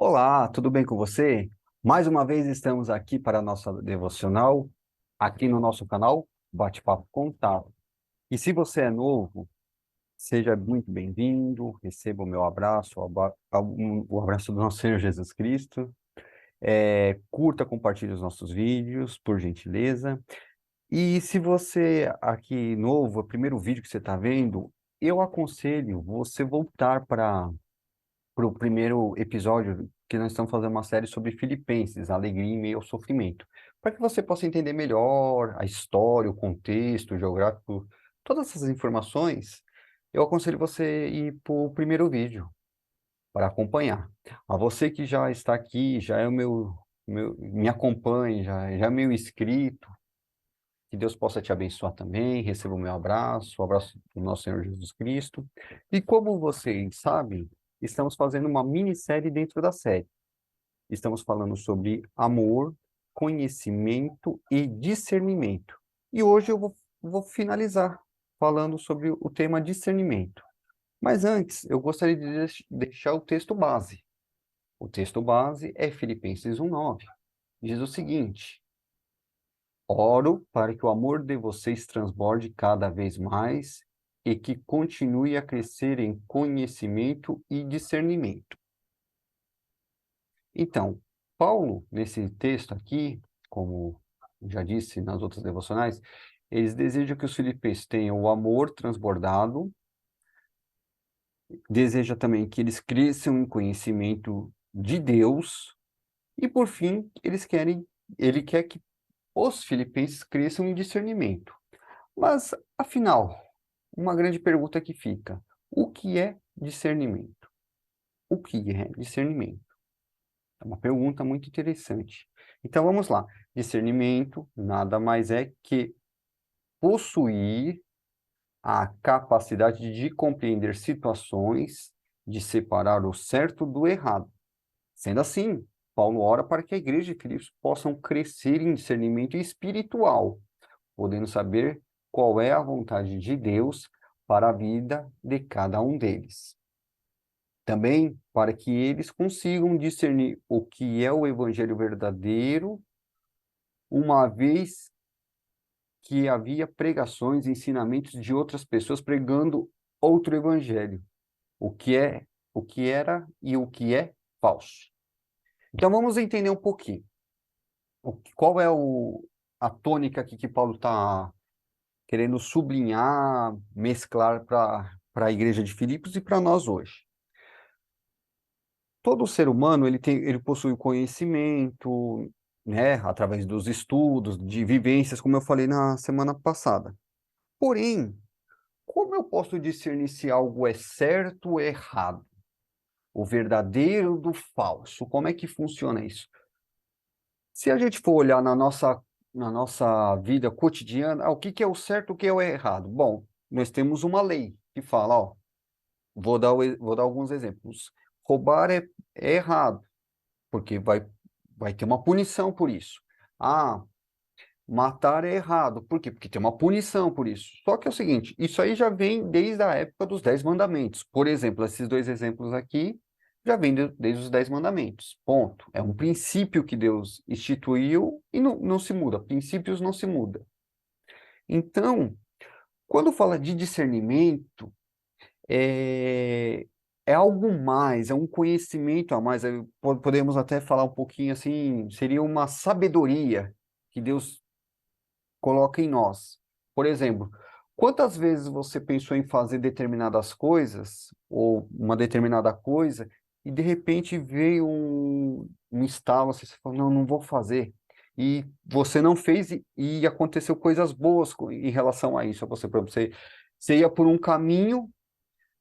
Olá, tudo bem com você? Mais uma vez estamos aqui para a nossa devocional, aqui no nosso canal Bate-Papo com Tato. E se você é novo, seja muito bem-vindo, receba o meu abraço, o abraço do nosso Senhor Jesus Cristo. Curta, compartilhe os nossos vídeos, por gentileza. E se você aqui novo, é o primeiro vídeo que você está vendo, eu aconselho você voltar para o primeiro episódio, que nós estamos fazendo uma série sobre Filipenses, alegria em meio ao sofrimento, para que você possa entender melhor a história, o contexto o geográfico, todas essas informações, eu aconselho você ir para o primeiro vídeo, para acompanhar. A você que já está aqui, já é me acompanhe, já é meu inscrito, que Deus possa te abençoar também, receba o meu abraço, o abraço do nosso Senhor Jesus Cristo. E como vocês sabem, estamos fazendo uma minissérie dentro da série. Estamos falando sobre amor, conhecimento e discernimento. E hoje eu vou finalizar falando sobre o tema discernimento. Mas antes, eu gostaria de deixar o texto base. O texto base é Filipenses 1:9. Diz o seguinte: oro para que o amor de vocês transborde cada vez mais e que continue a crescer em conhecimento e discernimento. Então, Paulo, nesse texto aqui, como já disse nas outras devocionais, eles desejam que os filipenses tenham o amor transbordado, deseja também que eles cresçam em conhecimento de Deus e, por fim, ele quer que os filipenses cresçam em discernimento. Mas, afinal, uma grande pergunta que fica: o que é discernimento? O que é discernimento? É uma pergunta muito interessante. Então vamos lá. Discernimento nada mais é que possuir a capacidade de compreender situações, de separar o certo do errado. Sendo assim, Paulo ora para que a igreja de Cristo possam crescer em discernimento espiritual, podendo saber qual é a vontade de Deus para a vida de cada um deles. Também para que eles consigam discernir o que é o evangelho verdadeiro, uma vez que havia pregações e ensinamentos de outras pessoas pregando outro evangelho, o que é, o que era e o que é falso. Então vamos entender um pouquinho. Qual é a tônica aqui que Paulo está querendo sublinhar, mesclar para a igreja de Filipos e para nós hoje. Todo ser humano ele possui o conhecimento, né, através dos estudos, de vivências, como eu falei na semana passada. Porém, como eu posso discernir se algo é certo ou errado? O verdadeiro do falso? Como é que funciona isso? Se a gente for olhar na nossa vida cotidiana, o que que é o certo, o que é o errado? Bom, nós temos uma lei que fala, ó, vou dar alguns exemplos. Roubar é errado, porque vai ter uma punição por isso. Ah, matar é errado. Por quê? Porque tem uma punição por isso. Só que é o seguinte, isso aí já vem desde a época dos Dez Mandamentos. Por exemplo, esses dois exemplos aqui já vêm desde os Dez Mandamentos. Ponto. É um princípio que Deus instituiu e não se muda. Princípios não se mudam. Então, quando fala de discernimento, é, é algo mais, é um conhecimento a mais. Podemos até falar um pouquinho assim, seria uma sabedoria que Deus coloca em nós. Por exemplo, quantas vezes você pensou em fazer determinadas coisas, ou uma determinada coisa, e de repente veio um estalo, assim, você falou, não, não vou fazer. E você não fez e aconteceu coisas boas em relação a isso. Por exemplo, você ia por um caminho.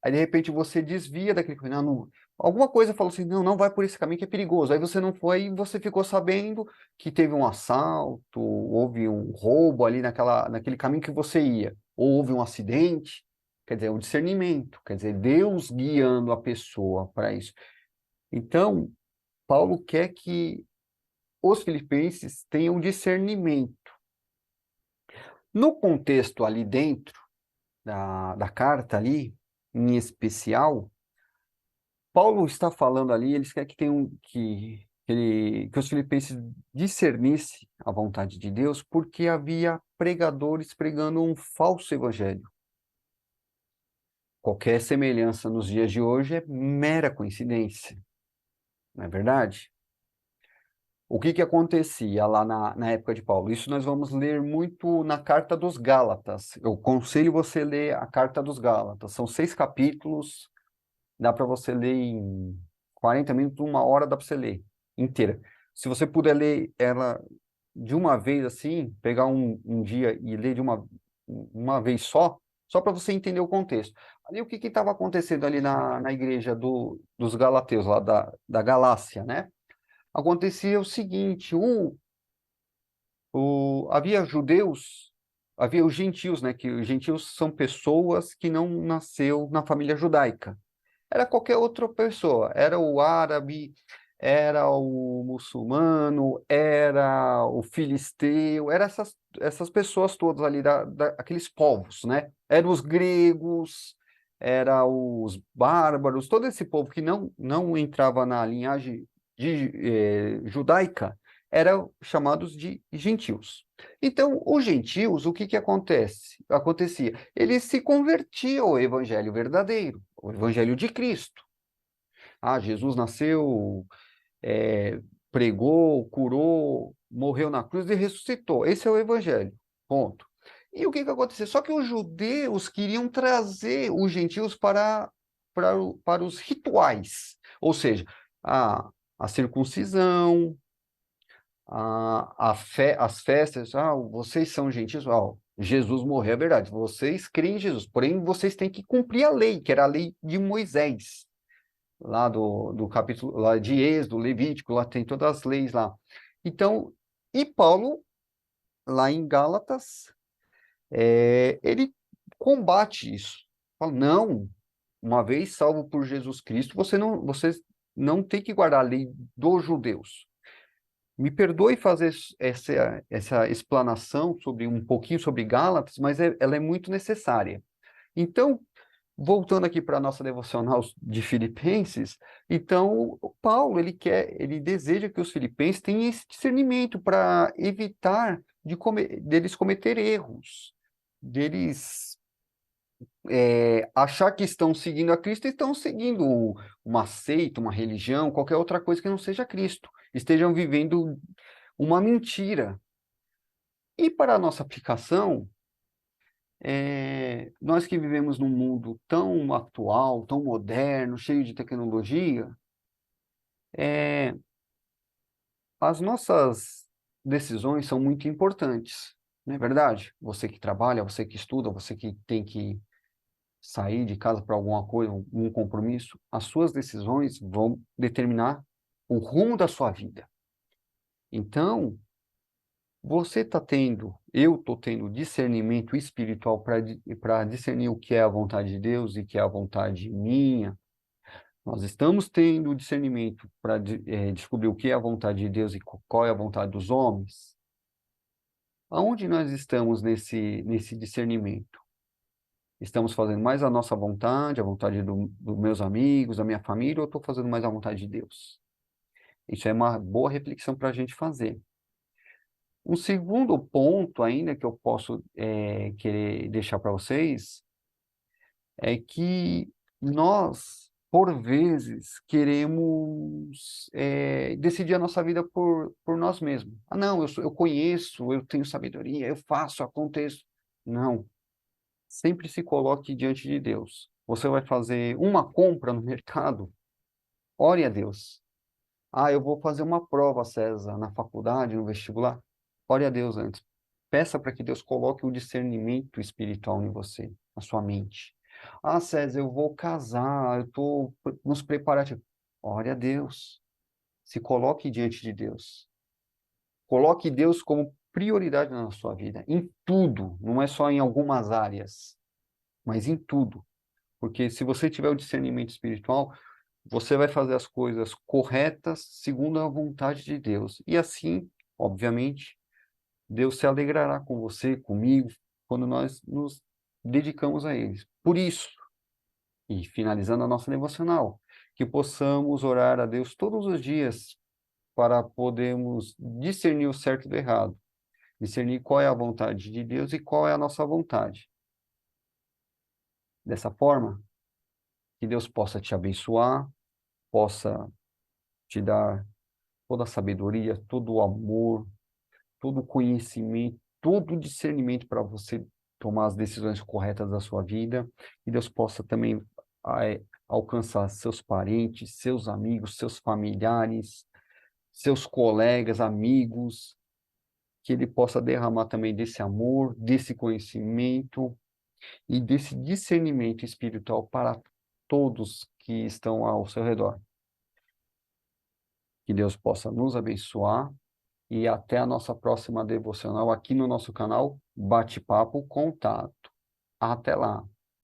Aí, de repente, você desvia daquele caminho. Alguma coisa falou assim, não, não vai por esse caminho que é perigoso. Aí você não foi e você ficou sabendo que teve um assalto, houve um roubo ali naquele caminho que você ia. Ou houve um acidente. Quer dizer, o discernimento. Quer dizer, Deus guiando a pessoa para isso. Então, Paulo quer que os filipenses tenham discernimento. No contexto ali dentro da carta ali, em especial, Paulo está falando ali, eles querem que que os filipenses discernissem a vontade de Deus, porque havia pregadores pregando um falso evangelho. Qualquer semelhança nos dias de hoje é mera coincidência, não é verdade? O que acontecia lá na época de Paulo? Isso nós vamos ler muito na Carta dos Gálatas. Eu aconselho você a ler a Carta dos Gálatas. São 6 capítulos, dá para você ler em 40 minutos, 1 hora, dá para você ler inteira. Se você puder ler ela de uma vez assim, pegar um dia e ler de uma vez só para você entender o contexto. Ali o que estava acontecendo ali na igreja dos Galateus, lá da Galácia, né? Acontecia o seguinte, havia judeus, havia os gentios, né? Que os gentios são pessoas que não nasceu na família judaica. Era qualquer outra pessoa, era o árabe, era o muçulmano, era o filisteu, eram essas pessoas todas ali, aqueles povos, né? Eram os gregos, eram os bárbaros, todo esse povo que não entrava na linhagem judaica, eram chamados de gentios. Então, os gentios, o que acontecia? Eles se convertiam ao evangelho verdadeiro, o evangelho de Cristo. Ah, Jesus nasceu, pregou, curou, morreu na cruz e ressuscitou. Esse é o evangelho. Ponto. E o que aconteceu? Só que os judeus queriam trazer os gentios para os rituais, ou seja, a circuncisão, as festas. Ah, vocês são gentios. Ah, Jesus morreu, é verdade. Vocês creem em Jesus, porém vocês têm que cumprir a lei, que era a lei de Moisés, lá do capítulo lá de Êxodo, Levítico, lá tem todas as leis lá. Então, e Paulo, lá em Gálatas, ele combate isso. Fala, não, uma vez salvo por Jesus Cristo, vocês não tem que guardar a lei dos judeus. Me perdoe fazer essa explanação sobre um pouquinho sobre Gálatas, mas ela é muito necessária. Então, voltando aqui para a nossa devocional de Filipenses, então o Paulo ele deseja que os filipenses tenham esse discernimento para evitar deles cometer erros, deles achar que estão seguindo a Cristo e estão seguindo uma seita, uma religião, qualquer outra coisa que não seja Cristo, estejam vivendo uma mentira. E para a nossa aplicação, nós que vivemos num mundo tão atual, tão moderno, cheio de tecnologia, é, as nossas decisões são muito importantes, não é verdade? Você que trabalha, você que estuda, você que tem que sair de casa para alguma coisa, um compromisso, as suas decisões vão determinar o rumo da sua vida. Então, eu estou tendo discernimento espiritual para discernir o que é a vontade de Deus e que é a vontade minha. Nós estamos tendo discernimento para descobrir o que é a vontade de Deus e qual é a vontade dos homens. Aonde nós estamos nesse discernimento? Estamos fazendo mais a nossa vontade, a vontade dos meus amigos, da minha família, ou estou fazendo mais a vontade de Deus? Isso é uma boa reflexão para a gente fazer. Um segundo ponto ainda que eu posso querer deixar para vocês é que nós, por vezes, queremos decidir a nossa vida por nós mesmos. Ah, não, eu conheço, eu tenho sabedoria, eu faço, aconteço. Não. Sempre se coloque diante de Deus. Você vai fazer uma compra no mercado, ore a Deus. Ah, eu vou fazer uma prova, César, na faculdade, no vestibular. Ore a Deus antes. Peça para que Deus coloque o discernimento espiritual em você, na sua mente. Ah, César, eu vou casar, eu estou nos preparativos. Ore a Deus. Se coloque diante de Deus. Coloque Deus como prioridade na sua vida, em tudo, não é só em algumas áreas, mas em tudo. Porque se você tiver o discernimento espiritual, você vai fazer as coisas corretas segundo a vontade de Deus. E assim, obviamente, Deus se alegrará com você, comigo, quando nós nos dedicamos a Ele. Por isso, e finalizando a nossa devocional, que possamos orar a Deus todos os dias para podermos discernir o certo do errado, discernir qual é a vontade de Deus e qual é a nossa vontade. Dessa forma, que Deus possa te abençoar, possa te dar toda a sabedoria, todo o amor, todo o conhecimento, todo o discernimento para você tomar as decisões corretas da sua vida, e Deus possa também alcançar seus parentes, seus amigos, seus familiares, seus colegas, amigos, que Ele possa derramar também desse amor, desse conhecimento e desse discernimento espiritual para todos que estão ao seu redor. Que Deus possa nos abençoar e até a nossa próxima devocional aqui no nosso canal Bate-Papo Contato. Até lá!